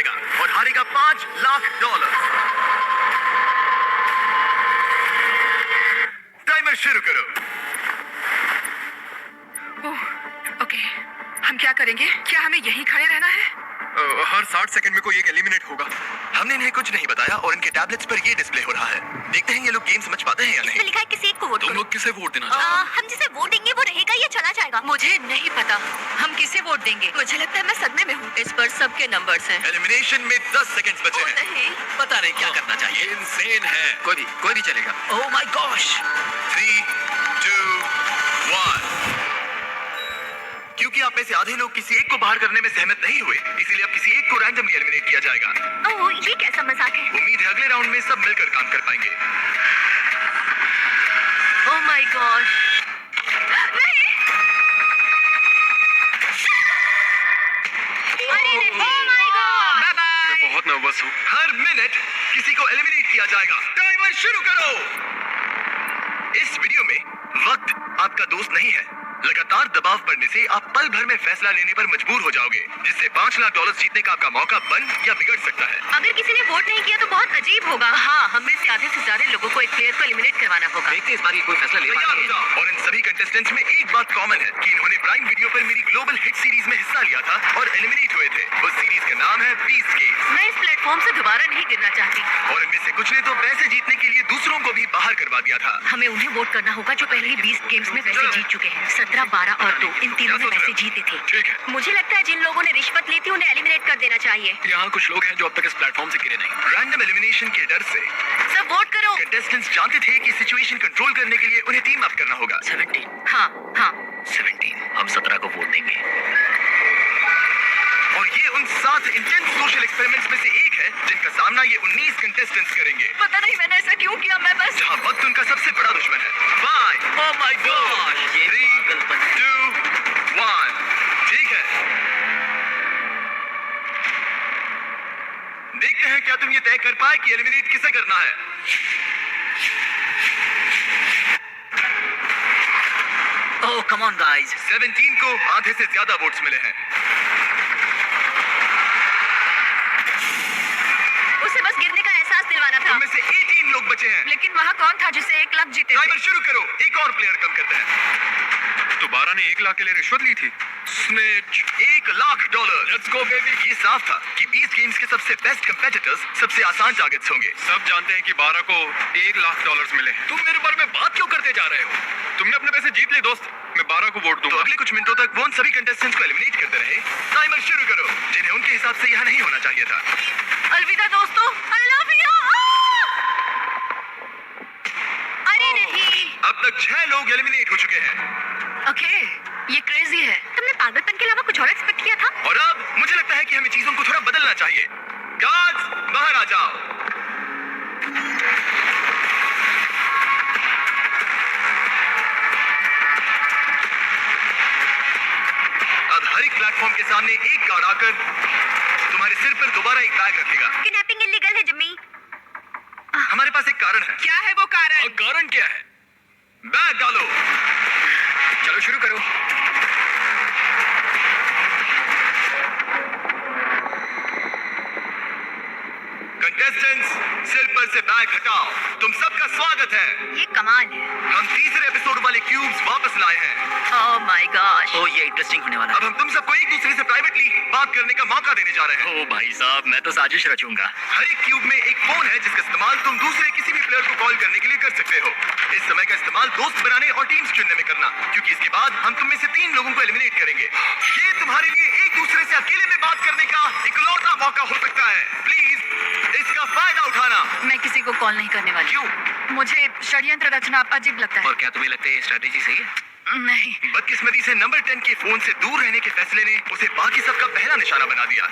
जाएगा और हारेगा $5 लाख। टाइमर शुरू करो। ओह, ओके, हम क्या करेंगे? क्या हमें यहीं खड़े रहना है? हर 60 सेकंड में कोई एक एलिमिनेट होगा। हमने इन्हें कुछ नहीं बताया और इनके टैबलेट्स पर ये डिस्प्ले हो रहा है। देखते हैं ये लोग गेम समझ पाते हैं या इसमें नहीं। लिखा है किसी एक को वोट तुम करो। लोग किसे वोट देना चाहते हो? हम जिसे वोट देंगे वो रहेगा या चला जाएगा? मुझे नहीं पता हम किसे वोट देंगे। मुझे लगता है मैं सदमे में हूँ। इस पर सबके नंबर्स हैं। एलिमिनेशन में 10 सेकंड्स बचे हैं। नहीं, पता नहीं क्या करना चाहिए। इनसेन है। कोई भी चलेगा। ओह माय गॉश। 3, 2, 1। क्योंकि आप में से आधे लोग किसी एक को बाहर करने में सहमत नहीं हुए, इसीलिए अब किसी एक को रैंडमली एलिमिनेट किया जाएगा। ओह, ये कैसा मजाक है? उम्मीद है अगले राउंड में सब मिलकर काम कर पाएंगे। Oh my gosh. अरे नहीं, oh my god. Bye bye. मैं बहुत नर्वस हूँ। हर मिनट किसी को एलिमिनेट किया जाएगा। टाइमर शुरू करो। इस वीडियो में वक्त आपका दोस्त नहीं है। लगातार दबाव पड़ने से आप पल भर में फैसला लेने पर मजबूर हो जाओगे, जिससे $5 लाख जीतने का आपका मौका बन या बिगड़ सकता है। अगर किसी ने वोट नहीं किया तो बहुत अजीब होगा। हाँ, हम में से आधे से ज्यादा लोगों को एक प्लेयर को एलिमिनेट करवाना होगा। देखते हैं इस बार ये कोई फैसला ले पाते हैं। और इन सभी कंटेस्टेंट्स में एक बात कॉमन है कि इन्होंने प्राइम वीडियो पर मेरी ग्लोबल हिट सीरीज में हिस्सा लिया था और एलिमिनेट हुए थे। उस सीरीज का नाम है बीस्ट गेम्स। मैं इस प्लेटफॉर्म से दोबारा नहीं गिरना चाहती। और इनमें से कुछ ने तो पैसे जीतने के लिए दूसरों को भी बाहर करवा दिया था। हमें उन्हें वोट करना होगा जो पहले ही 20 गेम्स में पैसे जीत चुके हैं। 17, 12 और 2 इन तीनों में पैसे जीते थे। ठीक है। मुझे लगता है जिन लोगों ने रिश्वत ली थी उन्हें एलिमिनेट कर देना चाहिए। यहाँ कुछ लोग हैं जो अब तक इस प्लेटफॉर्म से गिरे नहीं। रैंडम एलिमिनेशन के डर से सब वोट करो। कंटेस्टेंट्स जानते थे कि सिचुएशन कंट्रोल करने के लिए उन्हें टीम अप करना होगा। 17। हाँ, हाँ। 17। हम 17 को वोट देंगे। और ये उन 7 इंटेंस सोशल एक्सपेरिमेंट्स में से एक है जिनका सामना ये 19 कंटेस्टेंट्स करेंगे। पता नहीं मैंने ऐसा क्यों किया। मैं बस जहाँ वक्त उनका सबसे बड़ा दुश्मन है। 5, oh my God, 3, 2, 1। ठीक है, देखते हैं क्या तुम ये तय कर पाए कि एलिमिनेट किसे करना है। ओह कम ऑन गाइस। 17 को आधे से ज्यादा वोट्स मिले हैं। उसे बस गिरने का एहसास दिलवाना था। उनमें से 18 लोग बचे हैं। लेकिन वहाँ कौन था जिसे 1 लाख जीते थे? टाइमर शुरू करो। एक और प्लेयर कम करते हैं। तो 12 ने 1 लाख के लिए रिश्वत ली थी। Snatch. $1 lakh. Let's go baby. ये साफ था कि 20 गेम्स के सबसे बेस्ट कंपेटिटर्स सबसे आसान टारगेट्स होंगे। सब जानते हैं कि 12 को $1 लाख मिले हैं। तुम मेरे बारे में बात क्यों करते जा रहे हो? तुमने अपने पैसे जीत लिए दोस्त। मैं 12 को वोट दूंगा। तो अगले कुछ मिनटों तक वो उन सभी कंटेस्टेंट्स को एलिमिनेट करते रहे। टाइमर शुरू करो, जिन्हें उनके हिसाब से यहाँ नहीं होना चाहिए था। अलविदा दोस्तों। I love you। अरे नहीं। अब तक 6 लोग एलिमिनेट हो चुके हैं। ओके, ये क्रेजी है। तुमने पागलपन के अलावा कुछ और एक्सपेक्ट किया था? और अब मुझे लगता है कि हमें चीजों को थोड़ा बदलना चाहिए। गार्ड्स बाहर आ जाओ। अब हर एक प्लेटफॉर्म के सामने एक गार्ड आकर तुम्हारे सिर पर दोबारा एक बैग रखेगा। किडनैपिंग इलीगल है जिम्मी। हमारे पास एक कारण है। क्या है वो कारण? कारण क्या है? बैग डालो। चलो शुरू करो। कंटेस्टेंट्स, सिर पर से बैग हटाओ। तुम सबका स्वागत है। ये कमाल है। हम तीसरे एपिसोड वाले क्यूब्स वापस लाए हैं। ओह माय गॉश। ओह ये इंटरेस्टिंग होने वाला अब हम तुम सबको एक दूसरे से प्राइवेटली बात करने का मौका देने जा रहे हैं। है। ओह भाई साहब, मैं तो साजिश रचूंगा। हर एक क्यूब में एक फोन है जिसका इस्तेमाल तुम दूसरे किसी भी प्लेयर को कॉल करने के लिए कर सकते हो। इस समय का इस्तेमाल दोस्त बनाने और टीम्स चुनने में करना, क्योंकि इसके बाद हम तुम में से 3 लोगों को एलिमिनेट करेंगे। ये तुम्हारे लिए एक दूसरे से अकेले में बात करने का इकलौता मौका हो सकता है। प्लीज इसका फायदा उठाना। मैं किसी को कॉल नहीं करने वाली। क्यों? मुझे षड्यंत्र रचना अजीब लगता है। और क्या तुम्हें लगता है ये स्ट्रेटेजी सही है? नहीं। बदकिस्मती से नंबर 10 के फोन से दूर रहने के फैसले ने उसे बाकी सबका पहला निशाना बना दिया।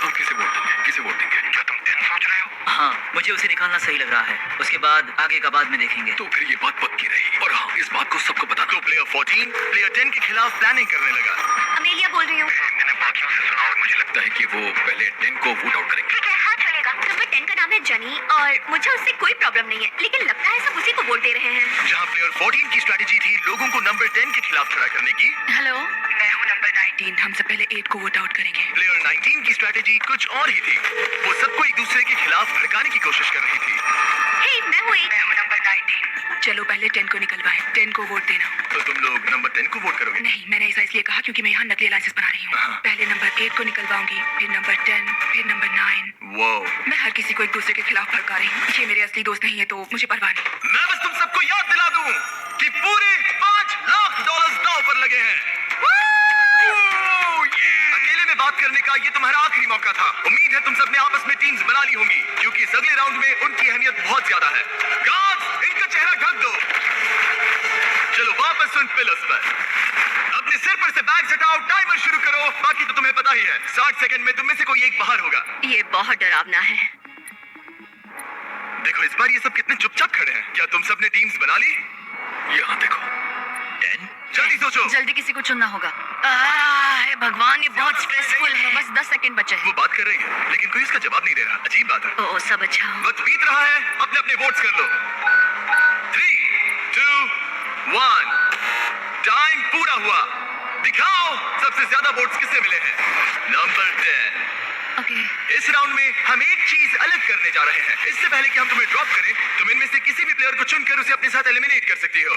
तुम किसे वोट देंगे? किसे वोट देंगे? क्या तुम 10 सोच रहे हो? हाँ, मुझे उसे निकालना सही लग रहा है। उसके बाद आगे का बाद में देखेंगे। तो फिर ये बात पक्की रही। और हाँ, इस बात को सबको बताना। तो प्लेयर 14 प्लेयर 10 के खिलाफ प्लानिंग करने लगा। अमेलिया बोल रही हूँ। मैंने बाकियों से सुना और मुझे लगता है कि वो पहले 10 को वोट आउट करेंगे। ठीक है, हाँ चलेगा। नंबर 10 का नाम है जनी और मुझे उससे कोई प्रॉब्लम नहीं है, लेकिन लगता है सब उसी को वोट दे रहे हैं। जहाँ प्लेयर 14 की स्ट्रेटेजी थी लोगों को नंबर 10 के खिलाफ खड़ा करने की, हेलो, मैं हूँ नंबर 19। हम से पहले 8 को वोट आउट करेंगे। प्लेयर 19 की स्ट्रेटेजी कुछ और ही थी। वो सबको एक दूसरे के खिलाफ भड़काने की कोशिश कर रही थी। हे, मैं हूँ नंबर 19। चलो पहले 10 को निकलवाएं। 10 को वोट देना। तो तुम लोग नंबर 10 को वोट करोगे? नहीं, मैंने ऐसा इसलिए कहा क्योंकि मैं यहाँ नकली अलायंसेस बना रही हूँ। पहले नंबर 8 को निकलवाऊंगी, फिर नंबर 10, फिर नंबर 9। वो मैं हर किसी को एक दूसरे के खिलाफ भड़का रही हूँ। ये मेरे असली दोस्त नहीं है तो मुझे परवाह नहीं। मैं बस तुम सबको याद दिला दूं कि पूरे $5 लाख दांव पर लगे हैं। अकेले में बात करने का ये तुम्हारा आखिरी मौका था। उम्मीद है तुम सबने आपस में टीम्स बना ली होंगी, क्योंकि इस अगले राउंड में उनकी अहमियत बहुत ज्यादा है। गार्ड्स, इनका चेहरा ढक दो। चलो वापस उन पिलर्स पर। अपने सिर पर से बैग हटाओ, टाइमर शुरू करो। बाकी तो तुम्हें पता ही है, 60 सेकंड में तुम में से कोई एक बाहर होगा। ये बहुत डरावना है। देखो इस बार ये सब कितने चुपचाप खड़े हैं। क्या तुम सबने टीम्स बना ली? यहाँ देखो। 10। जल्दी सोचो। जल्दी किसी को चुनना होगा। हे भगवान, ये बहुत स्ट्रेसफुल है। बस 10 सेकंड बचे हैं। वो बात कर रही है, लेकिन कोई इसका जवाब नहीं दे रहा। अजीब बात है। ओ, सब अच्छा हो। वक्त बीत रहा है, अपने अपने वोट्स कर लो। 3, 2, 1। टाइम पूरा हुआ। दिखाओ सबसे ज्यादा वोट्स किसे मिले हैं। नंबर 10। ओके। इस राउंड में हम एक चीज अलग करने जा रहे हैं। इससे पहले कि हम तुम्हें ड्रॉप करें, तुम इनमें से किसी भी प्लेयर को चुनकर उसे अपने साथ एलिमिनेट कर सकती हो।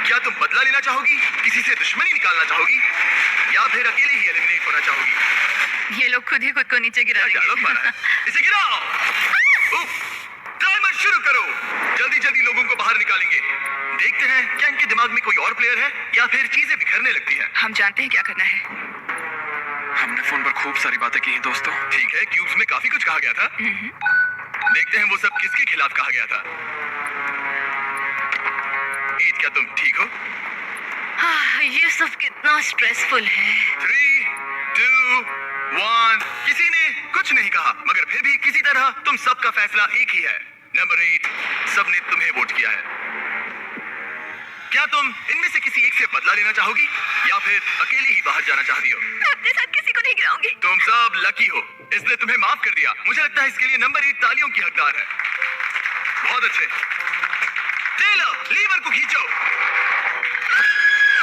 क्या तुम बदला लेना चाहोगी, किसी से दुश्मनी निकालना चाहोगी, या फिर अकेले ही एलिमिनेट होना चाहोगी? ये लोग खुद ही खुद को नीचे गिरा क्या डायलॉग मारा है? इसे गिराओ। टाइमर शुरू करो। जल्दी जल्दी लोगों को बाहर निकालेंगे। देखते हैं क्या इनके दिमाग में कोई और प्लेयर है या फिर चीजें बिखरने लगती हैं। हम जानते हैं क्या करना है। हमने फोन पर खूब सारी बातें की हैं दोस्तों। ठीक है, क्यूब्स में काफी कुछ कहा गया था। देखते हैं वो सब किसके खिलाफ कहा गया था। ईद, क्या तुम ठीक हो? ये सब कितना स्ट्रेसफुल है। 3, 2, 1। किसी ने कुछ नहीं कहा, मगर फिर भी किसी तरह तुम सबका फैसला एक ही है। नंबर 8, सबने तुम्हें वोट किया है। क्या तुम इनमें से किसी एक से बदला लेना चाहोगी या फिर अकेले ही बाहर जाना चाहती हो? मैं अपने साथ किसी को नहीं गिराऊंगी। तुम सब लकी हो, इसने तुम्हें माफ कर दिया। मुझे लगता है इसके लिए नंबर 8 तालियों की हकदार है। बहुत अच्छे। टेलर, लीवर को खींचो।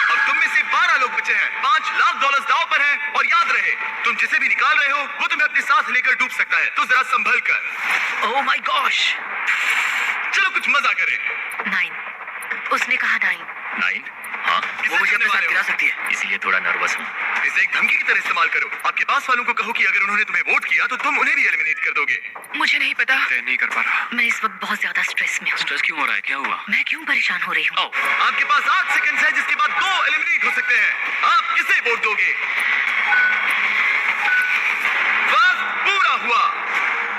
अब तुम में से 12 लोग बचे हैं। $5 लाख दांव पर हैं। और याद रहे, तुम जिसे भी निकाल रहे हो वो तुम्हें अपने साथ लेकर डूब सकता है, तो जरा संभल कर। ओह माय गॉश। चलो कुछ मजा करें। 9। उसने कहा 9। 9? हाँ, किसे वो मुझे चुनने अपने साथ वाले हो? गिरा सकती है, इसीलिए थोड़ा नर्वस हूँ। इसे एक धमकी की तरह इस्तेमाल करो। आपके पास वालों को कहो कि अगर उन्होंने तुम्हें वोट किया तो तुम उन्हें भी एलिमिनेट कर दोगे। मुझे नहीं पता। तय नहीं कर पा रहा। मैं इस वक्त बहुत ज्यादा स्ट्रेस में हूँ। स्ट्रेस क्यों हो रहा है, क्या हुआ? मैं क्यों परेशान हो रही हूँ? आपके पास 8 सेकंड है, जिसके बाद 2 एलिमिनेट हो सकते हैं। आप किसे वोट दोगे? वक्त पूरा हुआ।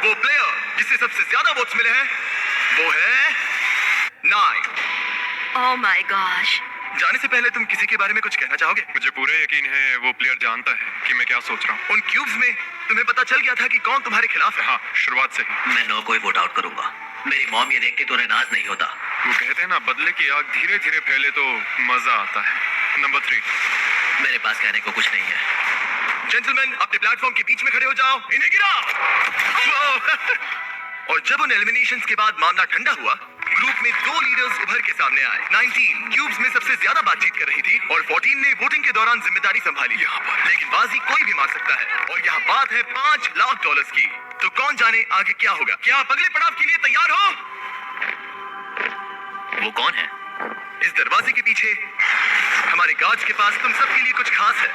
वो प्लेयर जिसे सबसे ज्यादा वोट्स मिले हैं वो है 9। ओह माय गॉश। जाने से पहले तुम किसी के बारे में कुछ कहना चाहोगे? मुझे पूरा यकीन है वो प्लेयर जानता है कि मैं क्या सोच रहा हूँ। उन क्यूब्स में तुम्हें पता चल गया था कि कौन तुम्हारे खिलाफ है। हाँ, शुरुआत से ही। मैं 9 को ही वोट आउट करूंगा। मेरी मॉम ये देखती तो नाराज नहीं होता। वो कहते हैं ना, बदले की आग धीरे धीरे फैले तो मजा आता है। नंबर 3। मेरे पास कहने को कुछ नहीं है। जेंटलमैन, अपने प्लेटफॉर्म के बीच में खड़े हो जाओ। इन्हें गिराओ। और जब उन एलिमिनेशंस के बाद मामला ठंडा हुआ, ग्रुप में 2 लीडर्स उभर के सामने आए। 19 क्यूब्स में सबसे ज्यादा बातचीत कर रही थी और 14 ने वोटिंग के दौरान जिम्मेदारी संभाली। लेकिन बाजी कोई भी मार सकता है और यहाँ बात है $5 लाख की। तो कौन जाने आगे क्या होगा। क्या आप अगले पड़ाव के लिए तैयार हो? वो कौन है? इस दरवाजे के पीछे हमारे गार्ड्स के पास तुम सबके लिए कुछ खास है।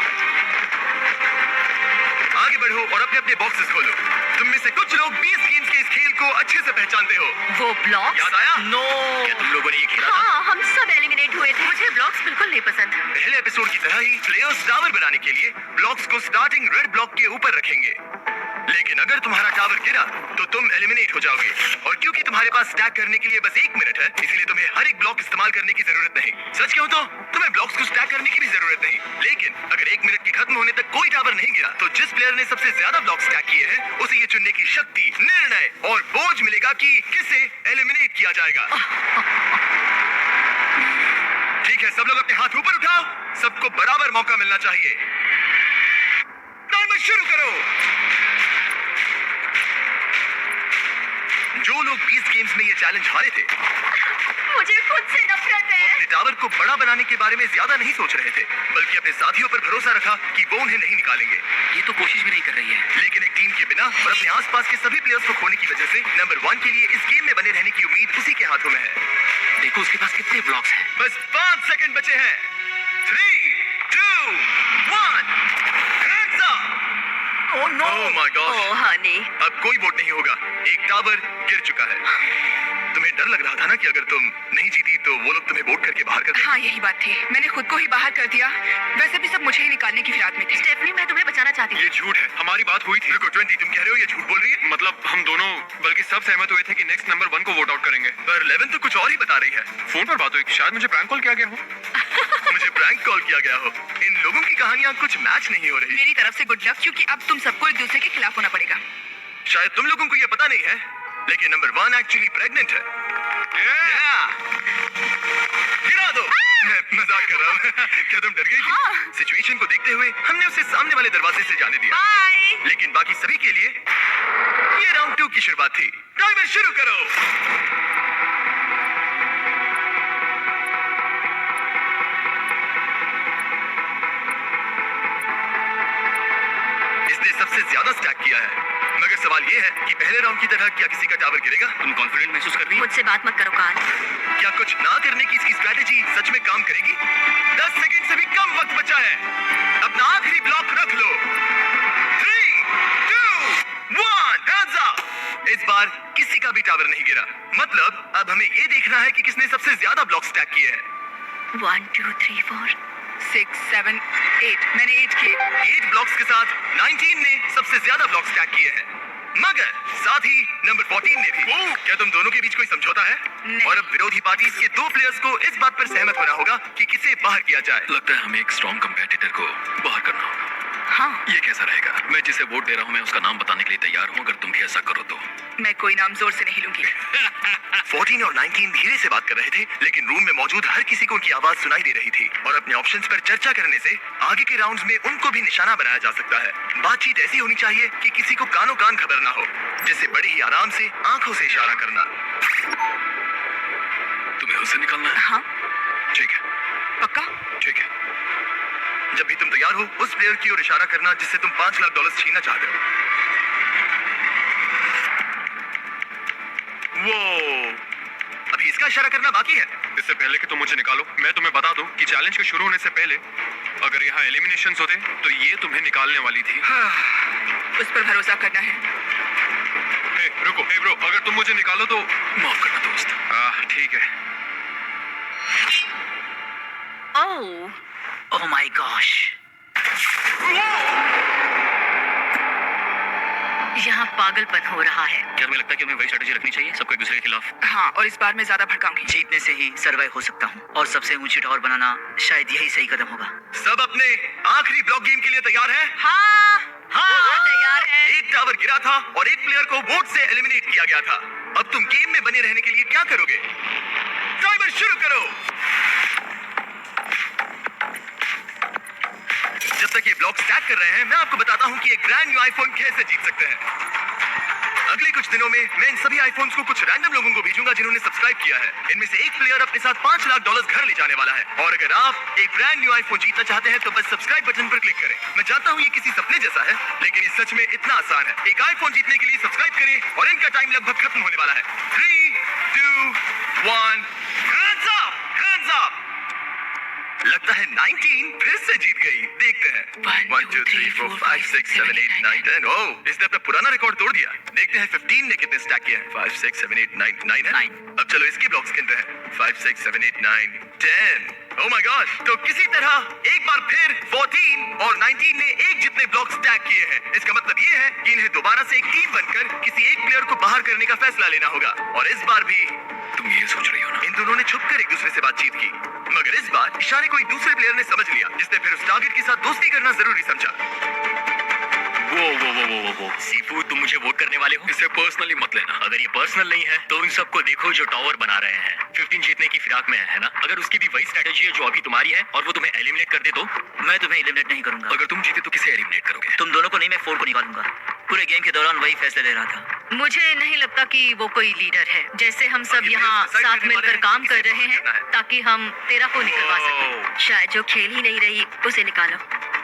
आगे बढ़ो और अपने अपने बॉक्सेस खोलो। तुम में से कुछ लोग 20 गेम्स के इस खेल को अच्छे से पहचानते हो। वो ब्लॉक्स? याद आया? नो। क्या तुम लोगों ने ये खेला था? हाँ, हम सब एलिमिनेट हुए थे। मुझे ब्लॉक्स बिल्कुल नहीं पसंद। पहले एपिसोड की तरह ही प्लेयर्स टावर बनाने के लिए ब्लॉक्स को स्टार्टिंग रेड ब्लॉक के ऊपर रखेंगे। लेकिन अगर तुम्हारा टावर गिरा तो तुम एलिमिनेट हो जाओगे। और क्योंकि तुम्हारे पास स्टैक करने के लिए बस 1 मिनट है, इसलिए तुम्हें हर एक ब्लॉक इस्तेमाल करने की जरूरत नहीं। सच कहूं तो तुम्हें ब्लॉक्स को स्टैक करने की भी जरूरत नहीं। लेकिन अगर 1 मिनट के खत्म होने तक कोई टावर नहीं गिरा तो जिस प्लेयर ने सबसे ज्यादा ब्लॉक स्टैक किए हैं उसे ये चुनने की शक्ति, निर्णय और बोझ मिलेगा कि किसे एलिमिनेट किया जाएगा। ठीक है, सब लोग अपने हाथ ऊपर उठाओ। सबको बराबर मौका मिलना चाहिए। टाइमर शुरू करो। जो लोग 20 गेम्स में ये चैलेंज हारे थे मुझे खुद से नफरत है। अपने टावर को बड़ा बनाने के बारे में ज्यादा नहीं सोच रहे थे, बल्कि अपने साथियों पर भरोसा रखा कि वो उन्हें नहीं निकालेंगे। ये तो कोशिश भी नहीं कर रही है। लेकिन एक टीम के बिना और अपने आसपास के सभी प्लेयर्स को खोने की वजह से नंबर 1 के लिए इस गेम में बने रहने की उम्मीद उसी के हाथों में है। देखो उसके पास कितने ब्लॉक्स हैं। बस 5 सेकंड बचे हैं। 3, 2, 1 hands up! Oh no. Oh my gosh! Oh honey, अब कोई वोट नहीं होगा, एक टावर गिर चुका है। तुम्हें डर लग रहा था ना कि अगर तुम नहीं जीती तो वो लोग तुम्हें वोट करके बाहर कर देंगे। हाँ यही बात थी, मैंने खुद को ही बाहर कर दिया। वैसे भी सब मुझे ही निकालने की फिराक में थे। स्टेफनी मैं तुम्हें बचाना चाहती हूँ। ये झूठ है, हमारी बात हुई थी। रुको 20, तुम कह रहे हो ये झूठ बोल रही है? मतलब हम दोनों, बल्कि सब सहमत हुए थे कि नेक्स्ट नंबर 1 को वोट आउट करेंगे, पर 11 तो कुछ और ही बता रही है। फोन पर बात हुई, शायद मुझे प्रैंक कॉल किया गया हो। मुझे प्रैंक कॉल किया गया हो। इन लोगों की कहानियां कुछ मैच नहीं हो रही। मेरी तरफ से गुड लक, क्योंकि अब तुम सबको एक दूसरे के खिलाफ होना पड़ेगा। शायद तुम लोगों को ये पता नहीं है, लेकिन नंबर 1 एक्चुअली प्रेग्नेंट है। गिरा दो। मैं मजाक कर रहा हूँ। क्या तुम डर गई थी? हाँ। सिचुएशन को देखते हुए हमने उसे सामने वाले दरवाजे से जाने दिया। बाय। लेकिन बाकी सभी के लिए ये राउंड 2 की शुरुआत थी। टाइमर शुरू करो। इसने सबसे ज्यादा स्टैक किया है, मगर सवाल ये है कि पहले राउंड की तरह क्या किसी का टावर गिरेगा? तुम कॉन्फिडेंट महसूस कर रही हो? मुझसे बात मत करो कार्ल। क्या कुछ ना करने की इसकी स्ट्रैटेजी सच में काम करेगी? 10 सेकंड से भी कम वक्त बचा है। अपना आखिरी ब्लॉक रख लो। 3, 2, 1 hands up! इस बार किसी का भी टावर नहीं गिरा। मतलब अब हमें ये देखना है कि किसने सबसे ज्यादा ब्लॉक स्टैक किए हैं। 1 2 3 4 6 7 8, मैंने 8 किए। 8 ब्लॉक्स के साथ 19 ने सबसे ज्यादा ब्लॉक स्टैक किए हैं, मगर साथ ही नंबर 14 ने भी। क्या तुम दोनों के बीच कोई समझौता है? नहीं। और अब विरोधी पार्टी के 2 प्लेयर्स को इस बात पर सहमत होना होगा कि किसे बाहर किया जाए। लगता है हमें एक स्ट्रॉन्ग कंपेटिटर को बाहर करना होगा। हाँ, ये कैसा रहेगा? मैं जिसे वोट दे रहा हूँ मैं उसका नाम बताने के लिए तैयार हूँ, अगर तुम भी ऐसा करो तो। मैं कोई नाम जोर से नहीं लूंगी। 14 और 19 धीरे से बात कर रहे थे, लेकिन रूम में मौजूद हर किसी को उनकी आवाज सुनाई दे रही थी और अपने ऑप्शंस पर चर्चा करने से आगे के राउंड्स में उनको भी निशाना बनाया जा सकता है। बातचीत ऐसी होनी चाहिए कि किसी को कानों कान खबर ना हो, जैसे बड़े ही आराम से आंखों से इशारा करना। तुम्हें उससे निकलना है? हाँ, ठीक है, पक्का? ठीक है। जब भी तुम तैयार हो उस प्लेयर की ओर इशारा करना जिससे तुम $5 लाख छीनना चाहते हो। वो अभी इसका इशारा करना बाकी है। इससे पहले कि तुम मुझे निकालो, मैं तुम्हें बता दूं कि चैलेंज के शुरू होने से पहले अगर यहाँ एलिमिनेशंस होते तो ये तुम्हें निकालने वाली थी। उस पर भरोसा करना है। हे रुको, हे ब्रो, अगर तुम मुझे निकालो तो माफ करना दोस्त। ठीक है। ओह माय गॉश। यहाँ पागलपन हो रहा है। क्या तुम्हें लगता है कि हमें वही स्ट्रेटेजी रखनी चाहिए, सबको एक दूसरे के खिलाफ? हाँ, और इस बार मैं ज्यादा भड़काऊंगी। जीतने से ही सर्वाइव हो सकता हूँ और सबसे ऊंची टावर बनाना शायद यही सही कदम होगा। सब अपने आखिरी ब्लॉक गेम के लिए तैयार हैं? हाँ, वो तैयार है। एक टावर गिरा था और एक प्लेयर को वोट से एलिमिनेट किया गया था। अब तुम गेम में बने रहने के लिए क्या करोगे? टाइमर शुरू करो। जब तक ये ब्लॉक स्टैक कर रहे हैं, मैं आपको बताता हूं कि एक ब्रांड न्यू आईफोन कैसे जीत सकते हैं। अगले कुछ दिनों में मैं इन सभी आईफोन्स को कुछ रैंडम लोगों को भेजूंगा जिन्होंने सब्सक्राइब किया है। इनमें से एक प्लेयर अपने साथ $5 लाख घर ले जाने वाला है। और अगर आप एक ब्रांड न्यू आईफोन जीतना चाहते हैं तो बस सब्सक्राइब बटन पर क्लिक करें। मैं जानता हूँ ये किसी सपने जैसा है, लेकिन ये सच में इतना आसान है। एक आईफोन जीतने के लिए सब्सक्राइब करें और इनका टाइम लगभग खत्म होने वाला है। 3, 2, 1 hands up! Hands up! लगता है 19 फिर से जीत गई। देखते हैं। 1 2 3 4 5 6 7 8 9 10। ओह, इसने अपना पुराना रिकॉर्ड तोड़ दिया। देखते हैं 15 ने कितने स्टैक किए हैं। 5 6 7 8 9 9 है। 9। अब चलो इसके ब्लॉक्स गिनते हैं। 5 6 7 8 9 10। ओह माय गॉड! तो किसी तरह एक बार फिर 14 और 19 ने एक जितने ब्लॉक स्टैक किए हैं। इसका मतलब ये है कि इन्हें दोबारा से एक टीम बनकर किसी एक प्लेयर को बाहर करने का फैसला लेना होगा। और इस बार भी तुम ये सोच रही हो ना? इन दोनों ने छुपकर एक दूसरे से बातचीत की, मगर इस बार इशारे को एक दूसरे प्लेयर ने समझ लिया, जिसने फिर उस टारगेट के साथ दोस्ती करना जरूरी समझा। वो सीफू, तुम मुझे वोट करने वाले हो? इसे पर्सनली मत लेना। अगर ये पर्सनल नहीं है तो उन सबको देखो जो टावर बना रहे हैं। 15 जीतने की फिराक में है ना? अगर उसकी भी वही स्ट्रेटेजी है जो अभी तुम्हारी है और वो तुम्हें एलिमिनेट कर दे तो? मैं तुम्हें एलिमिनेट नहीं करूंगा। अगर तुम जीते तो किसे एलिमिनेट करोगे? तुम दोनों को नहीं, मैं 4 को निकालूंगा। पूरे गेम के दौरान वही फैसले ले रहा था। मुझे नहीं लगता कि वो कोई लीडर है। जैसे हम सब यहाँ साथ मिलकर काम कर रहे हैं ताकि हम तेरा को निकलवा सकें। शायद जो खेल ही नहीं रही उसे निकालो।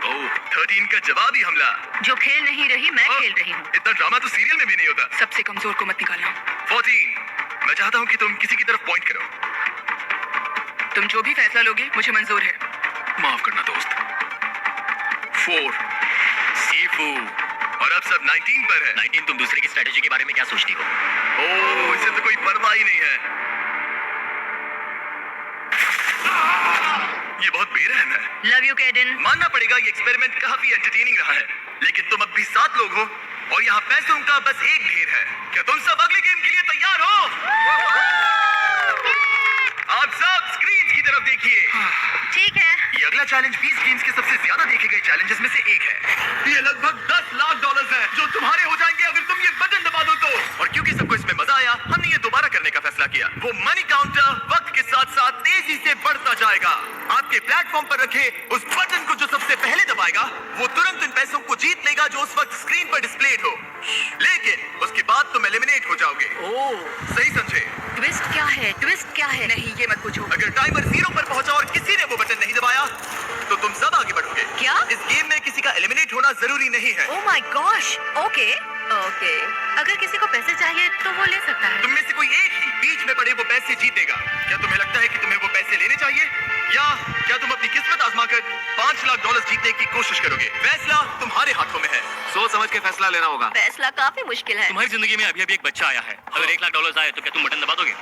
ओह, 13 का जवाबी हमला। जो खेल नहीं रही मैं खेल रही हूँ। इतना ड्रामा तो सीरियल में भी नहीं होता। सबसे कमजोर को मत निकालना। 14, मैं चाहता हूँ कि तुम किसी की तरफ पॉइंट करो। तुम जो भी फैसला लोगे मुझे मंजूर है। माफ करना दोस्त। 4, सीफू। और अब सब 19 पर है। 19, तुम दूसरे की स्ट्रेटेजी के बारे में क्या सोचती हो? ओह, इसे तो कोई परवाह ही नहीं है। ये बहुत बेरहम है। Love you कैडन। मानना पड़ेगा ये एक्सपेरिमेंट काफी एंटरटेनिंग रहा है, लेकिन तुम अब भी 7 लोग हो और यहाँ पैसों का बस एक ढेर है। क्या तुम सब अगले गेम के लिए तैयार हो? आप सब स्क्रीन की तरफ देखिए। ठीक है। ये अगला चैलेंज 20 गेम्स के सबसे ज्यादा देखे गए चैलेंजेस में से एक है। ये लगभग $10 लाख है जो तुम्हारे हो जाएंगे अगर तुम ये बटन दबा दो तो। और क्योंकि सबको इसमें मजा आया, हमने ये दोबारा करने का फैसला किया। वो मनी काउंटर वक्त के साथ साथ तेजी से बढ़ता जाएगा। आपके प्लेटफॉर्म पर रखे उस बटन को जो सबसे पहले दबाएगा वो तुरंत इन पैसों को जीत लेगा जो उस वक्त स्क्रीन पर डिस्प्लेड हो। लेकिन उसके बाद तुम एलिमिनेट हो जाओगे। सही समझे? ट्विस्ट क्या है? ट्विस्ट क्या है? नहीं, ये मत पूछो। अगर टाइमर 0 पर पहुंचा और किसी ने वो बटन नहीं दबाया तो तुम सब आगे बढ़ोगे। क्या? इस गेम में किसी का एलिमिनेट होना जरूरी नहीं है। ओह माय गॉश। Okay okay. अगर किसी को पैसे चाहिए तो वो ले सकता है। तुम में से कोई एक ही बीच में पड़े वो पैसे जीतेगा। क्या तुम्हें लगता है कि तुम्हें वो पैसे लेने चाहिए या क्या तुम अपनी किस्मत आजमाकर $5 लाख जीतने की कोशिश करोगे? फैसला तुम्हारे हाथों में है। सोच समझ के फैसला लेना होगा। फैसला काफी मुश्किल है। तुम्हारी जिंदगी में अभी अभी एक बच्चा आया है। अगर $1 लाख आए तो क्या तुम बटन दबा दोगे?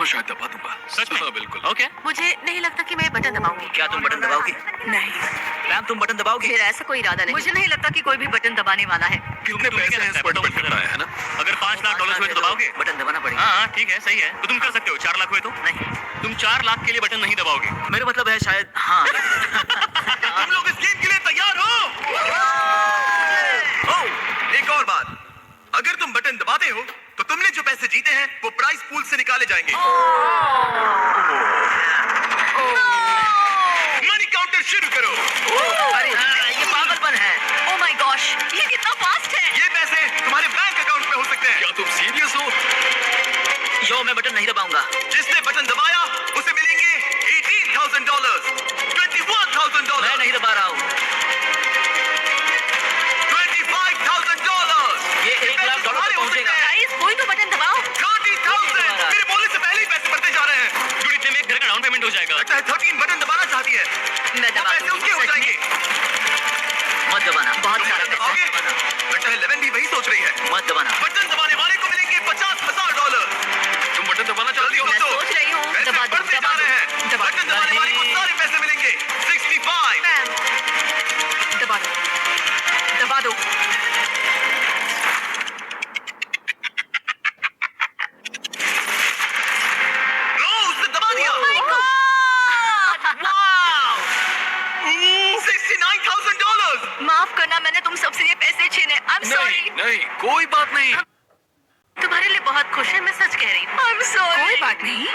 शायद दबा दूंगा। सच में? बिल्कुल। ओके। मुझे नहीं लगता कि मैं बटन दबाऊंगी। क्या तुम बटन दबाओगे? नहीं। मैम तुम बटन दबाओगे? मेरा ऐसा कोई इरादा नहीं। मुझे नहीं लगता कि कोई भी बटन दबाने वाला है। कितने पैसे हैं इस बटन पर टिकना है ना? अगर $5 लाख हुए तो दबाओगे? बटन दबाना पड़ेगा। हाँ ठीक है, सही है। तो तुम कर सकते हो। 4 लाख हुए तो? नहीं, तुम 4 लाख के लिए बटन नहीं दबाओगे? मेरा मतलब है शायद हाँ। तुम लोग इस गेम के लिए तैयार हो? एक और बात, अगर तुम बटन दबाते हो तो तुमने जो पैसे जीते हैं वो प्राइस पूल से निकाले जाएंगे। मनी काउंटर शुरू करो। अरे ये पागलपन है। ओह माय गॉश, ये कितना फास्ट है। ये पैसे तुम्हारे बैंक अकाउंट में हो सकते हैं। क्या तुम सीरियस हो? यो मैं बटन नहीं दबाऊंगा। जिसने बटन दबाया उसे मिलेंगे $18,000, $21,000, मैं नहीं दबा रहा हूँ। $25,000। ये $1 लाख तुम्हारे तक हो पहुंचेगा। सकते हैं। गाइस कोई तो बटन दबाओ। 30,000। मेरे बोलने से पहले ही पैसे बढ़ते जा रहे हैं। जुड़ी इतने में एक घर का डाउन पेमेंट हो जाएगा। लगता है 13 बटन दबाना चाहती है। मैं वो दबा पैसे दूंगी। उसके हो सच में? जाएंगे। मत दबाना। बहुत तुम सारा बटन पैसा। दबाओगे? लगता है 11 भी वही सोच रही है। मत दबाना। बटन दबाने वाले को मिलेंगे $50,000। तुम बटन दबाना चाहती हो मैं तो? सोच रही हूँ। पैसे दबा दो, बढ़ते दबा जा दो, रहे हैं। दबा बटन दो। दबाने वाले को सारे पैसे मिलेंगे। 65। मैम, दबा दो, दबा दो। उसने दबा दिया। $69,000। माफ करना, मैंने तुम सबसे ये पैसे छीने। I am sorry. नहीं, कोई बात नहीं। तुम्हारे लिए बहुत खुश है, मैं सच कह रही हूँ। I am sorry. कोई बात नहीं,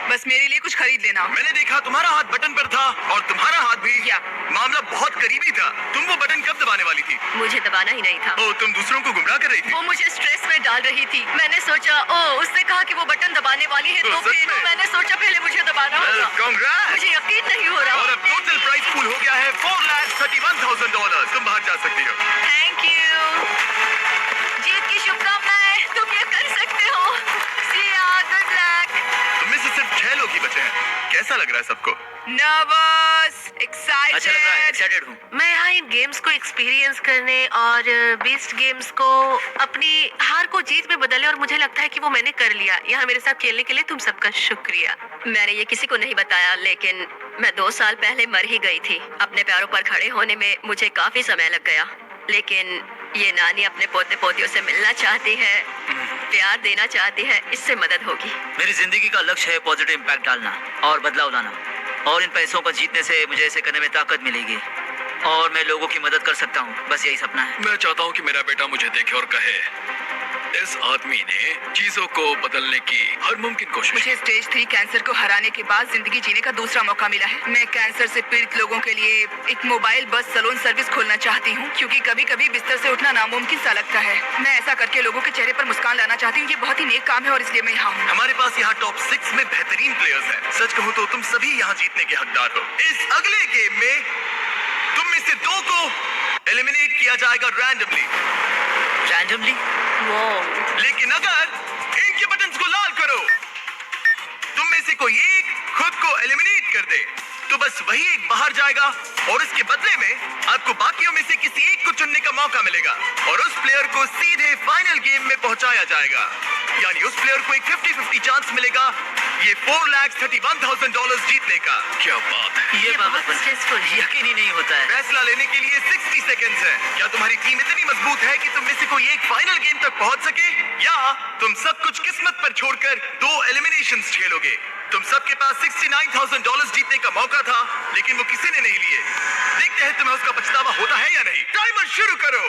बस मेरे लिए कुछ खरीद लेना। मैंने देखा तुम्हारा हाथ बटन पर था और तुम्हारा हाथ भी। क्या? मामला बहुत करीबी था। तुम वो बटन कब दबाने वाली थी? मुझे दबाना ही नहीं था। ओ, तुम दूसरों को गुमराह कर रही थी। वो मुझे स्ट्रेस में डाल रही थी। मैंने सोचा उसने कहा कि वो बटन दबाने वाली है, तो तो सच फिर में? मैंने सोचा पहले मुझे दबाना होगा। कांग्रेस। मुझे यकीन नहीं हो रहा। और अब टोटल प्राइस पूल हो गया है $4,31,000। तुम बाहर जा सकती हो। Thank you. जीत की शुभकामनाएं। तुम ये कर सकते हो। See ya, good luck। तुम में से सिर्फ 6 लोग ही बचे हैं। कैसा लग रहा है सबको? नर्वस, अच्छा लग रहा है, एक्साइटेड। एक्साइटेड हूँ। मैं यहाँ इन गेम्स को एक्सपीरियंस करने और बीस्ट गेम्स को अपनी हार को जीत में बदलने, और मुझे लगता है कि वो मैंने कर लिया। यहाँ मेरे साथ खेलने के लिए तुम सबका शुक्रिया। मैंने ये किसी को नहीं बताया, लेकिन मैं 2 साल पहले मर ही गई थी। अपने पैरों पर खड़े होने में मुझे काफी समय लग गया, लेकिन ये नानी अपने पोते पोतियों से मिलना चाहती है, प्यार देना चाहती है। इससे मदद होगी। मेरी जिंदगी का लक्ष्य है पॉजिटिव इम्पैक्ट डालना और बदलाव लाना, और इन पैसों को जीतने से मुझे ऐसे करने में ताकत मिलेगी और मैं लोगों की मदद कर सकता हूँ। बस यही सपना है। मैं चाहता हूँ कि मेरा बेटा मुझे देखे और कहे, इस आदमी ने चीजों को बदलने की हर मुमकिन कोशिश मुझे स्टेज 3 कैंसर को हराने के बाद जिंदगी जीने का दूसरा मौका मिला है। मैं कैंसर से पीड़ित लोगों के लिए एक मोबाइल बस सैलून सर्विस खोलना चाहती हूँ, क्योंकि कभी कभी बिस्तर से उठना नामुमकिन सा लगता है। मैं ऐसा करके लोगों के चेहरे पर मुस्कान लाना चाहती हूँ। ये बहुत ही नेक काम है और इसलिए मैं यहाँ हूँ। हमारे पास यहाँ टॉप 6 में बेहतरीन प्लेयर्स हैं। सच कहूँ तो तुम सभी यहाँ जीतने के हकदार हो। इस अगले गेम में तुम में से 2 को एलिमिनेट किया जाएगा रैंडमली, लेकिन अगर इनके बटन्स को लाल करो, तुम में से कोई एक खुद को एलिमिनेट कर दे, तो बस वही एक बाहर जाएगा और इसके बदले में आपको बाकियों में से किसी एक को चुनने का मौका मिलेगा और उस प्लेयर को सीधे फाइनल गेम में पहुंचाया जाएगा। यानी उस प्लेयर को एक 50-50 चांस मिलेगा ये $4,31,000 जीतने का। क्या बात है। ये बहुत बात स्ट्रेसफुल है। यकीन ही नहीं होता है। फैसला लेने के लिए 60 सेकंड्स है। क्या तुम्हारी टीम इतनी मजबूत है कि तुम में से कोई एक फाइनल गेम तक पहुंच सके, या तुम सब कुछ किस्मत पर छोड़कर 2 एलिमिनेशंस खेलोगे? तुम सबके पास $69,000 जीतने का मौका था, लेकिन वो किसी ने नहीं लिए। देखते हैं तुम्हें उसका पछतावा होता है या नहीं। टाइमर शुरू करो।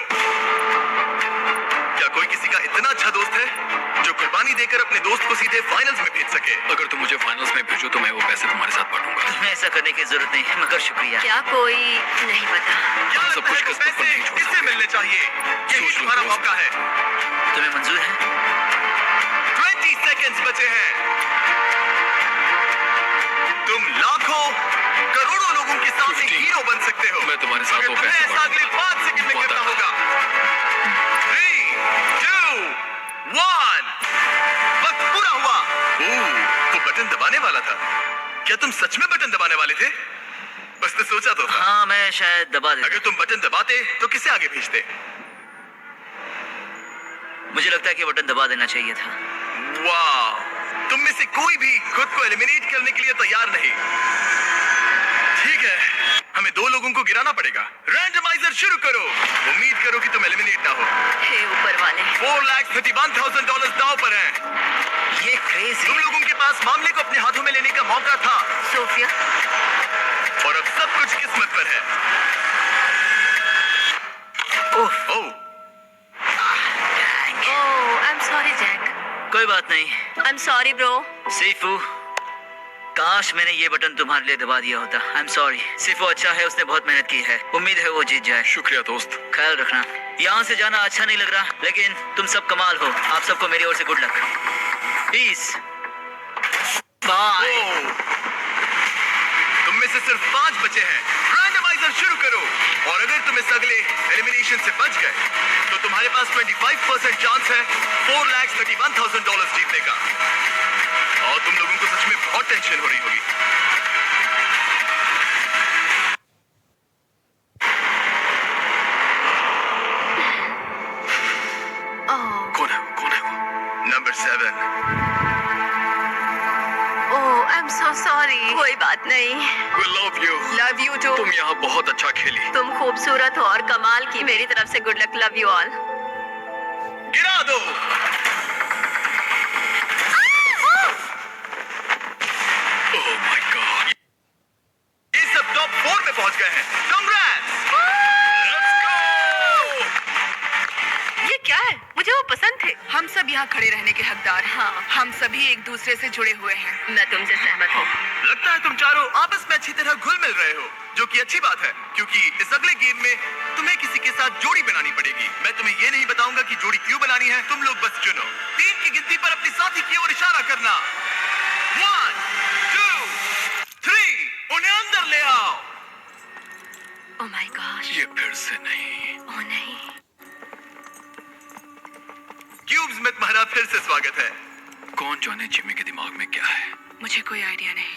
क्या कोई किसी का इतना अच्छा दोस्त है जो कुर्बानी देकर अपने दोस्त को सीधे फाइनल्स में भेज सके? अगर तुम मुझे फाइनल्स में भेजो तो मैं वो पैसे तुम्हारे साथ बांटूंगा। तुम्हें ऐसा करने की जरूरत नहीं है, मगर शुक्रिया। क्या कोई नहीं पता। क्या सब लगता कुछ है वो किस्मत पर पैसे नहीं छोड़ किससे सकते। मिलने चाहिए? यही सोच लो तुम्हारा दोस्त। मौका है। तुम्हें मंजूर है? 20 सेकंड्स बचे हैं। तुम लाखों करोड़ों लोगों के सामने 50 हीरो बन सकते हो। मैं तुम्हारे साथ मगर वो तुम्हें पैसे ऐसा अगले बांटूंगा। 5 सेकंड में वादा करना है। होगा। 3, 2, 1। वक्त पूरा हुआ। तो बटन दबाने वाला था। क्या तुम सच में बटन दबाने वाले थे? बस तो सोचा तो था। हाँ, मैं शायद दबा देता। अगर तुम बटन दबाते तो किसे आगे भेजते? मुझे लगता है कि बटन दबा देना चाहिए था। वाह, तुम में से कोई भी खुद को एलिमिनेट करने के लिए तैयार नहीं। ठीक है, हमें 2 लोगों को गिराना पड़ेगा। रैंडमाइजर शुरू करो। उम्मीद करो कि तुम एलिमिनेट ना हो। हे ऊपर वाले। $4,31,000 दांव पर है। ये क्रेजी। तुम लोगों के पास मामले को अपने हाथों में लेने का मौका था, सोफिया, और अब सब कुछ किस्मत पर है। ओह, ओह, ओह आई एम सॉरी जैक। कोई बात नहीं। I am sorry bro. सीफू, काश मैंने ये बटन तुम्हारे लिए दबा दिया होता। I am sorry. सीफू अच्छा है, उसने बहुत मेहनत की है। उम्मीद है वो जीत जाए। शुक्रिया दोस्त। ख्याल रखना। यहाँ से जाना अच्छा नहीं लग रहा, लेकिन तुम सब कमाल हो। आप सबको मेरी ओर से गुड लक। पीस। बाय। ओह। तुम में से सिर्फ 5 बचे हैं। रैंडमाइजर शुरू करो, और अगर तुम इस अगले एलिमिनेशन से बच गए तो तुम्हारे पास 25% चांस है $4,31,000 जीतने का। और तुम लोगों को सच में बहुत टेंशन हो रही होगी। ओह कौन है वो? कौन है वो? Number 7। Oh I am so sorry. कोई बात नहीं। We love you। Love you too. तुम यहाँ बहुत अच्छा खेली। तुम खूबसूरत हो और कमाल की। मेरी तरफ से good luck. Love you all. गिरा दो। Oh my God। ये सब टॉप 4 में पहुंच गए हैं। Congrats! Let's go। ये क्या है? मुझे वो पसंद थे। हम सब यहाँ खड़े रहने के हकदार हैं। हाँ। हम सभी एक दूसरे से जुड़े हुए हैं। मैं तुमसे सहमत हूँ। लगता है तुम चारों आपस में अच्छी तरह घुल मिल रहे हो, जो कि अच्छी बात है, क्योंकि इस अगले गेम में तुम्हें किसी के साथ जोड़ी बनानी पड़ेगी। मैं तुम्हें ये नहीं बताऊंगा कि जोड़ी क्यों बनानी है, तुम लोग बस चुनो। 3 की गिनती पर अपने साथी की ओर इशारा करना। 1, 2, 3। उन्हें अंदर ले आओ। ओह माय गॉश। ये फिर से नहीं। ओह नहीं। क्यूब्स में तुम्हारा फिर से स्वागत है। कौन जाने जिम्मी के दिमाग में क्या है। मुझे कोई आइडिया नहीं।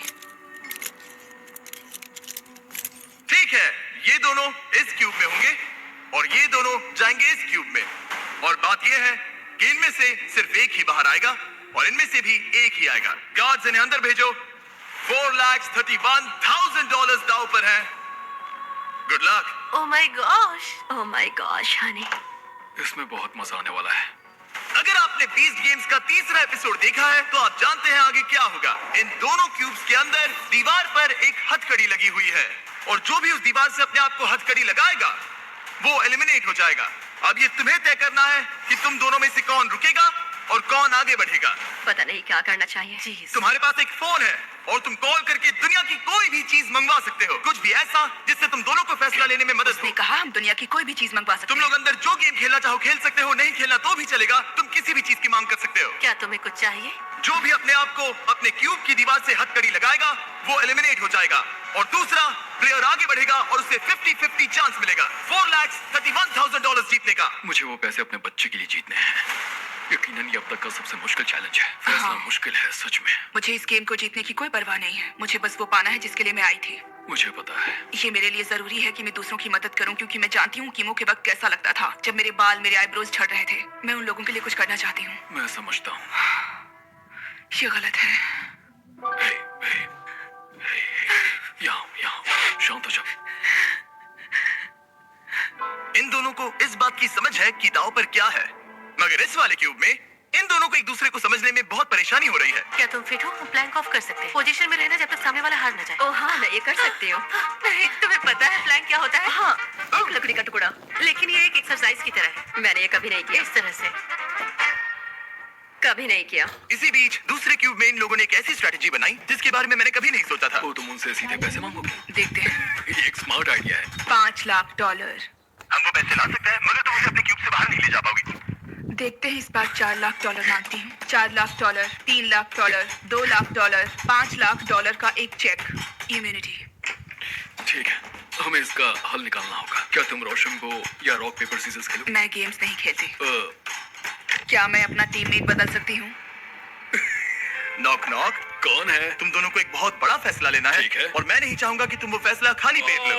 ठीक है, ये दोनों इस क्यूब में होंगे और ये दोनों जाएंगे इस क्यूब में। और बात यह है कि इनमें से सिर्फ एक ही बाहर आएगा और इनमें से भी एक ही आएगा। गार्ड्स इन्हें अंदर भेजो। $4,31,000 दांव पर है। Good luck. Oh my gosh. Oh my gosh Honey. इसमें बहुत मजा आने वाला है। अगर आपने बीस्ट गेम्स का तीसरा एपिसोड देखा है तो आप जानते हैं आगे क्या होगा। इन दोनों क्यूब्स के अंदर दीवार पर एक हथकड़ी लगी हुई है, और जो भी उस दीवार से अपने आप को हथकड़ी लगाएगा वो एलिमिनेट हो जाएगा। अब ये तुम्हें तय करना है कि तुम दोनों में से कौन रुकेगा और कौन आगे बढ़ेगा। पता नहीं क्या करना चाहिए। जी तुम्हारे पास एक फोन है और तुम कॉल करके दुनिया की कोई भी चीज मंगवा सकते हो, कुछ भी ऐसा जिससे तुम दोनों को फैसला लेने में मदद उसने हो। कहा हम दुनिया की कोई भी चीज मंगवा सकते तुम लोग अंदर जो गेम खेलना चाहो खेल सकते हो, नहीं खेलना तो भी चलेगा। तुम किसी भी चीज की मांग कर सकते हो। क्या तुम्हें कुछ चाहिए? जो भी अपने आप को अपने क्यूब की दीवार से हथकड़ी लगाएगा वो एलिमिनेट हो जाएगा और दूसरा प्लेयर आगे बढ़ेगा और उसे 50-50 चांस मिलेगा $4,31,000 जीतने का। मुझे वो पैसे अपने बच्चे के लिए जीतने हैं। यकीनन ये अब तक का सबसे मुश्किल चैलेंज है। फैसला हाँ। मुश्किल है सच में। मुझे इस गेम को जीतने की कोई परवाह नहीं है। मुझे बस वो पाना है जिसके लिए मैं आई थी। मुझे पता है। ये मेरे लिए जरूरी है कि मैं दूसरों की मदद करूं, क्योंकि मैं जानती हूँ कीमो के वक्त कैसा लगता था जब मेरे बाल, मेरे आईब्रोज झड़ रहे थे। मैं उन लोगों के लिए कुछ करना चाहती हूँ। मैं समझता हूँ। ये गलत है। हे, हे, हे, हे, यहाँ शांत हो जाओ। इन दोनों को इस बात की समझ है कि दांव पर क्या है, मगर इस वाले क्यूब में इन दोनों को एक दूसरे को समझने में बहुत परेशानी हो रही है। क्या तुम फिट हो? हम प्लैंक ऑफ कर सकते हैं। पोजीशन में रहना जब तक सामने वाला हार न जाए। ओ हाँ, मैं ये कर सकती हूँ। नहीं, तुम्हें पता है प्लैंक क्या होता है? हाँ, एक लकड़ी का टुकड़ा। लेकिन ये एक एक्सरसाइज की तरह है। मैंने ये कभी नहीं किया। इस तरह से कभी नहीं किया। इसी बीच दूसरे क्यूब में इन लोगों ने एक ऐसी स्ट्रेटेजी बनाई जिसके बारे में मैंने कभी नहीं सोचा था। वो तुम उनसे सीधे पैसे मांगोगे? देखते हैं। ये एक स्मार्ट आइडिया है। $5 लाख। हम वो पैसे ला सकते हैं मगर तुम उसे अपने क्यूब से बाहर नहीं ले जा पाओगी। देखते हैं, इस बार $4 लाख मांगती हूँ। $4 लाख, $3 लाख, $2 लाख, $5 लाख का एक चेक। इम्यूनिटी। ठीक है, हमें इसका हल निकालना होगा। क्या तुम रोशन को या रॉक पेपर सीजर्स खेलोगे? मैं गेम्स नहीं खेलती। अ, क्या मैं अपना टीममेट बदल सकती हूँ? Knock knock. कौन है? तुम दोनों को एक बहुत बड़ा फैसला लेना है ठीक है। और मैं नहीं चाहूंगा कि तुम वो फैसला खाली पेट लो।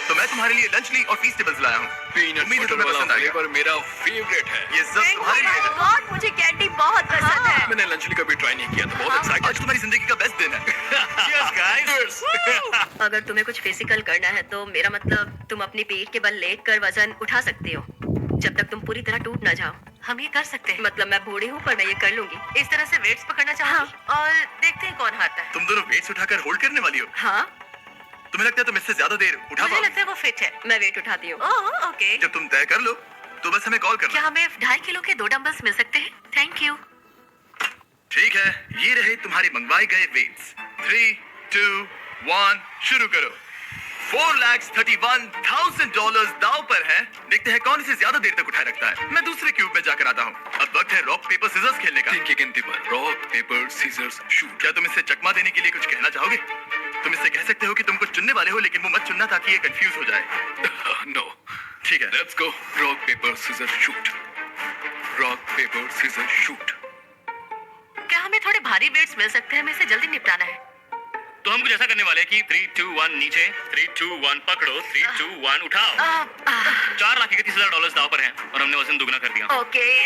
तो मैं तुम्हारे लिए लंच ली और फीस्टेबल्स लाया हूँ। पीनट उम्मीद है बटर तुम्हें वाला पसंद आएगा। फ्लेवर मेरा फेवरेट है। ये सब तुम्हारे लिए है। गॉड, मुझे कैंडी बहुत पसंद है। मैंने लंच ली कभी ट्राई नहीं किया तो बहुत आज एक्साइटेड। तुम्हारी जिंदगी का बेस्ट दिन है। Cheers, guys. अगर तुम्हें कुछ फिजिकल करना है तो मेरा मतलब तुम अपनी पीठ के बल लेट कर वजन उठा सकती हो जब तक तुम पूरी तरह टूट ना जाओ। हम ये कर सकते हैं। मतलब मैं बूढ़ी हूँ पर मैं ये कर लूंगी। इस तरह से वेट्स पकड़ना चाहूंगी और देखते हैं कौन हारता है। तुम दोनों वेट्स उठाकर होल्ड करने वाली हो। हाँ, तुम्हें लगता है तुम इससे ज्यादा देर उठा मुझे पाओगे? लगता है वो फिट है। मैं वेट उठाती हूँ। Oh okay. जब तुम तय कर लो तो बस हमें कॉल करना। क्या हमें 2.5 किलो के 2 डंबल्स मिल सकते हैं? Thank you. ठीक है, ये रहे तुम्हारे मंगवाए गए वेट्स। 3, 2, 1 शुरू करो। $4,31,000 दाव पर है। देखते हैं कौन इसे ज्यादा देर तक उठाए रखता है। मैं दूसरे क्यूब में जाकर आता हूँ। अब वक्त है रॉक पेपर सीजर्स खेलने का। 3 की गिनती पर रॉक पेपर सीजर्स शूट। क्या तुम इससे चकमा देने के लिए कुछ कहना चाहोगे? तुम इससे कह सकते हो कि तुम कुछ चुनने वाले हो, लेकिन वो मत चुनना ताकि ये कंफ्यूज हो जाए। नो, ठीक है। Let's go. Rock paper scissors shoot. Rock paper scissors shoot. क्या हमें थोड़े भारी वेट्स मिल सकते हैं? हमें इसे जल्दी निपटाना है। तो हम कुछ ऐसा करने वाले हैं कि 3, 2, 1 नीचे, 3, 2, 1 पकड़ो, 3, 2, 1 उठाओ। $4,31,000 दाव पर है और हमने वजन दुगना कर दिया। ओके,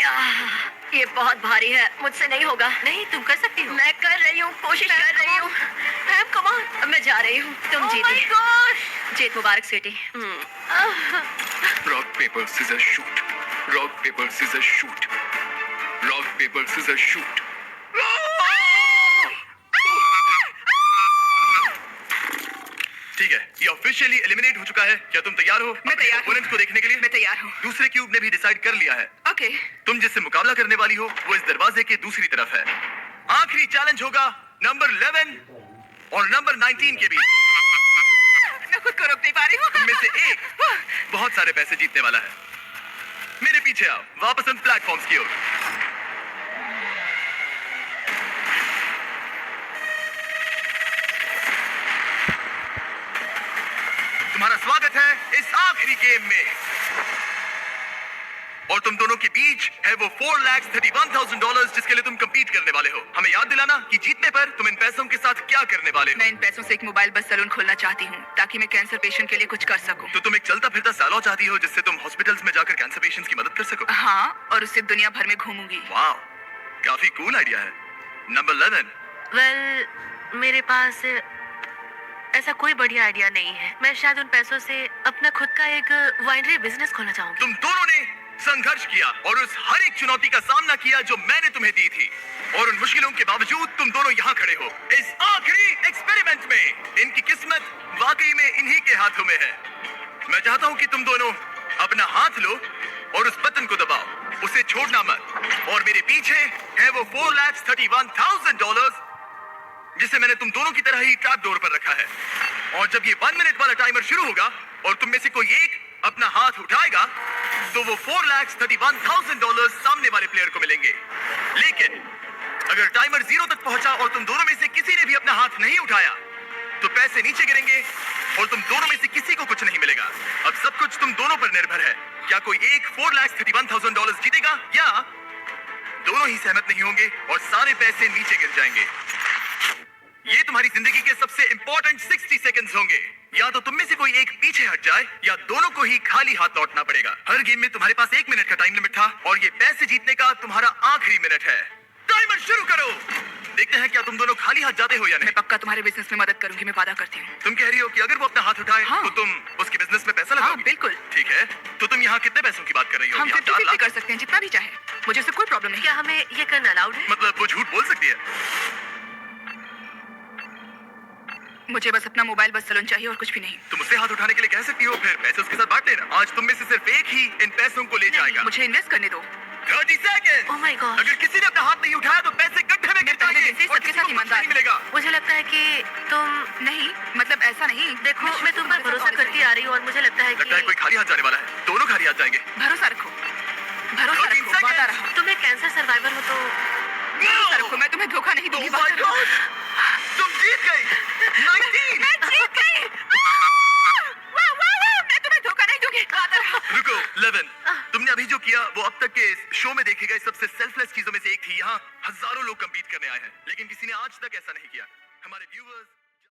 ये बहुत भारी है, मुझसे नहीं होगा। नहीं, तुम कर सकती हो। मैं कर रही हूँ, कोशिश कर रही हूँ। Ma'am come on. मैं जा रही हूँ। तुम Oh my जीती। gosh! जीत मुबारक sweetie. Rock paper scissors shoot. Rock paper scissors shoot. Rock paper scissors shoot. ठीक है, ये ऑफिशियली एलिमिनेट हो चुका है। क्या तुम तैयार हो? मैं तैयार हूँ। ओपोनेंट को देखने के लिए? मैं तैयार हूँ। दूसरे क्यूब ने भी डिसाइड कर लिया है। ओके। तुम जिससे मुकाबला करने वाली हो वो इस दरवाजे के दूसरी तरफ है। आखिरी चैलेंज होगा नंबर 11 और नंबर 19 के बीच। मैं खुद को रोक नहीं पा रही हूँ। उनमें से एक बहुत सारे पैसे जीतने वाला है। मेरे पीछे आओ, वापस उन प्लेटफॉर्म्स की ओर। तुम्हारा स्वागत है इस आखिरी गेम में और तुम दोनों के बीच है वो $4,31,000 जिसके लिए तुम compete करने वाले हो। हमें याद दिलाना कि जीतने पर तुम इन पैसों के साथ क्या करने वाले हो। मैं इन पैसों से एक मोबाइल बस सैलून खोलना चाहती हूँ ताकि मैं कैंसर पेशेंट के लिए कुछ कर सकूँ। तो तुम एक चलता फिरता सैलून चाहती हो जिससे तुम हॉस्पिटल्स में जाकर कैंसर पेशेंट्स की मदद कर सको। हाँ, और उससे दुनिया भर में घूमूंगी। वाह, काफी कूल आइडिया है। नंबर 11। वेल, मेरे पास ऐसा कोई बढ़िया आइडिया नहीं है। मैं शायद उन पैसों से अपना खुद का एक वाइनरी बिजनेस खोलना चाहूंगी। तुम दोनों ने संघर्ष किया और उस हर एक चुनौती का सामना किया जो मैंने तुम्हें दी थी और उन मुश्किलों के बावजूद तुम दोनों यहाँ खड़े हो इस आखिरी एक्सपेरिमेंट में। इनकी किस्मत वाकई में इन्हीं के हाथों में है। मैं चाहता हूँ कि तुम दोनों अपना हाथ लो और उस बटन को दबाओ, उसे छोड़ना मत। और मेरे पीछे है वो $4,31,000 जिसे मैंने तुम दोनों की तरह ही ट्रैप डोर पर रखा है। और जब ये 1 मिनट वाला टाइमर शुरू होगा और तुम में से कोई एक अपना हाथ उठाएगा तो वो $4,31,000 सामने वाले प्लेयर को मिलेंगे। लेकिन अगर टाइमर 0 तक पहुंचा और तुम दोनों में से किसी ने भी अपना हाथ नहीं उठाया तो पैसे नीचे गिरेंगे और तुम दोनों में से किसी को कुछ नहीं मिलेगा। अब सब कुछ तुम दोनों पर निर्भर है। क्या कोई एक $4,31,000 जीतेगा या दोनों ही सहमत नहीं होंगे और सारे पैसे नीचे गिर जाएंगे। ये तुम्हारी जिंदगी के सबसे इंपॉर्टेंट 60 सेकंड्स होंगे। या तो तुम में से कोई एक पीछे हट जाए या दोनों को ही खाली हाथ लौटना पड़ेगा। हर गेम में तुम्हारे पास 1 मिनट का टाइम लिमिट था और ये पैसे जीतने का तुम्हारा आखिरी मिनट है। टाइमर शुरू करो। देखते हैं क्या तुम दोनों खाली हाथ जाते हो या नहीं। मैं पक्का तुम्हारे बिजनेस में मदद करूंगी, मैं वादा करती हूँ। तुम कह रही हो कि अगर वो अपना हाथ उठाए हाँ। तो तुम उसके बिजनेस में पैसा लगाओगी? हाँ, बिल्कुल। ठीक है, तो तुम यहाँ कितने पैसों की बात कर रही हो? हम यहाँ 4 50-50 लाख? कर सकते हैं, जितना भी चाहे। मुझे उससे कोई प्रॉब्लम नहीं। क्या हमें ये करना अलाउड है? मतलब वो झूठ बोल सकती है? मुझे बस अपना मोबाइल बस सैलून चाहिए और कुछ भी नहीं। तुम उससे हाथ उठाने के लिए कह सकती हो, फिर पैसे उसके साथ बांट लेना। आज तुम में से सिर्फ एक ही इन पैसों को ले जाएगा। मुझे इन्वेस्ट करने दो। 30 सेकंड। Oh my God! अगर किसी ने अपना हाथ नहीं उठाया तो पैसे गड्ढे में गिर पहले जाएंगे जैसे और सबके किसी साथ को कुछ ईमानदार नहीं मिलेगा। मुझे लगता है कि तुम नहीं, मतलब ऐसा नहीं। देखो, मैं तुम पर भरोसा करती आ रही हूँ और मुझे लगता है लगता है कि कोई खाली हाथ जाने वाला है। दोनों खाली हाथ जाएंगे। भरोसा रखो, भरोसा 13 रखो, वादा seconds। रहा। तुम एक कैंसर सर्वाइवर हो तो भरोसा रखो, मैं तुम्हें धोखा नहीं दूंगी। Oh my वादा रखो। God! तुम जीत गई। 19। मैं जीत गई। वाह, वाह, वाह, मैं तुम्हें धोखा नहीं दूंगी। वादा रहा। रुको 11। तुमने अभी जो किया वो अब तक के इस शो में देखे गए सबसे सेल्फलेस चीजों में से एक थी। यहाँ हजारों लोग कम्पीट करने आए हैं लेकिन किसी ने आज तक ऐसा नहीं किया। हमारे व्यूअर्स